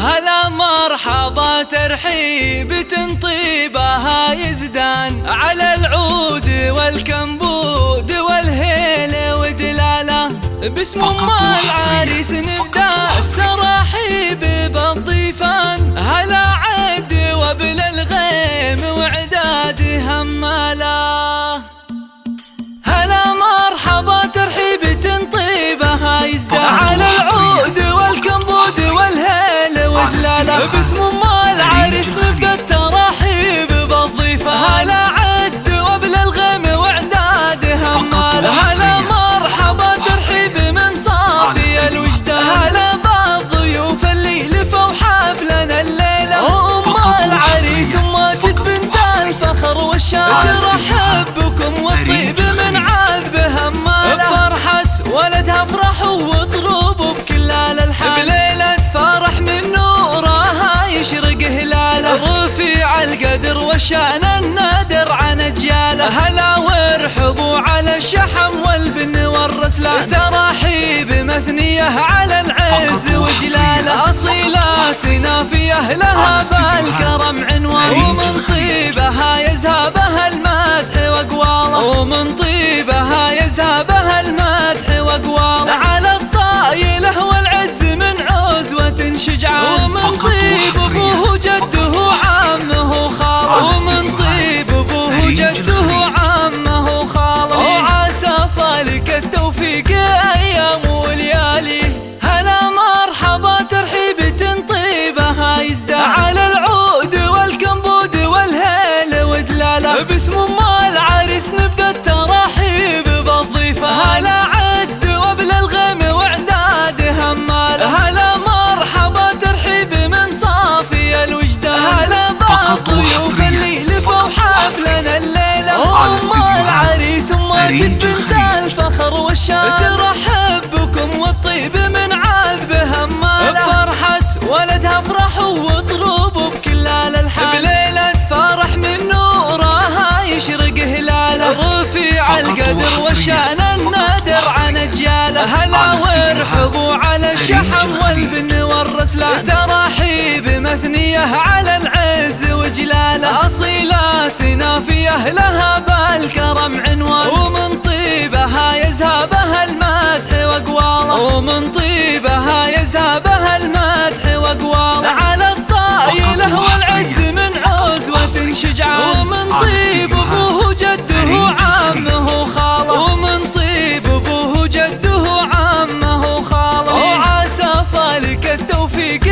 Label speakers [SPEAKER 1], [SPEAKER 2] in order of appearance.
[SPEAKER 1] هلا مرحبا ترحيب تنطيبها يزدان على العود والكمبود والهيل ودلاله. باسم ام العريس نبدا التراحيب بالضيفان، هلا عد وبل الغيم وعداد هماله. هلا مرحبا ترحيب تنطيبها يزدان على العود والكمبود والهيل ودلاله. باسم ام العريس نبدا التراحيب بالضيفان، هلا عد وبل الغيم وعداد هماله. هلا مرحبا ترحيب من صافي الوجدان، هلا بالضيوف اللي لفوا حفلنا الليله. وام العريس ماجد بنت الفخر والشان ترحب بكم والطيب من عذب هماله. بفرحة ولدها افرحوا واطربوا بكل الالحان، بليلة فرح من نورها يشرق هلاله. رفيع القدر والشان النادر عن اجياله، هلا وارحبوا على الشحم والبن والرسلان. تراحيب مثنيه على العز وجلاله، اصيله سنافيه لها بالكرم عنوان. ومن طيبها يزهبها المدح واقواله، ومن طيبها يزهبها المدح واقواله. على الطايله والعز من عزوة شجعان، ومن طيب ابوه جده عمه خاله. ومن طيب ابوه جده عمه خاله، وعسى فالك التوفيق ايام وليالي. هلا مرحبا ترحيب تنطيبها يزدان على العود والكمبود والهيل ودلاله. باسم ام العريس نبدا التراحيب بالضيفان، هلا عد وبل الغيم وعداد هماله. هلا مرحبا ترحيب من صافي الوجدان، هلا بالضيوف اللي لفوا حفلنا الليله. ام العريس ماجد بنت الفخر والشان ترحب بكم والطيب من عذب هماله. بفرحة ولدها افرحوا واطربوا بكل الالحان، بليلة فرح من نورها يشرق هلاله. رفيع القدر والشان النادر عن اجياله، هلا وارحبوا على الشحم والبن والرسلان. تراحيب مثنيه على العز وجلاله، اصيله سنافيه لها بالكرم عنوان. ومن طيبها يزهبها المدح واقواله، ومن طيبها يزهبها المدح واقواله. على الطايله والعز من عزوة شجعان، ومن طيب ابوه جده عمه خاله. ومن طيب ابوه جده عمه خاله، وعسى فالك التوفيق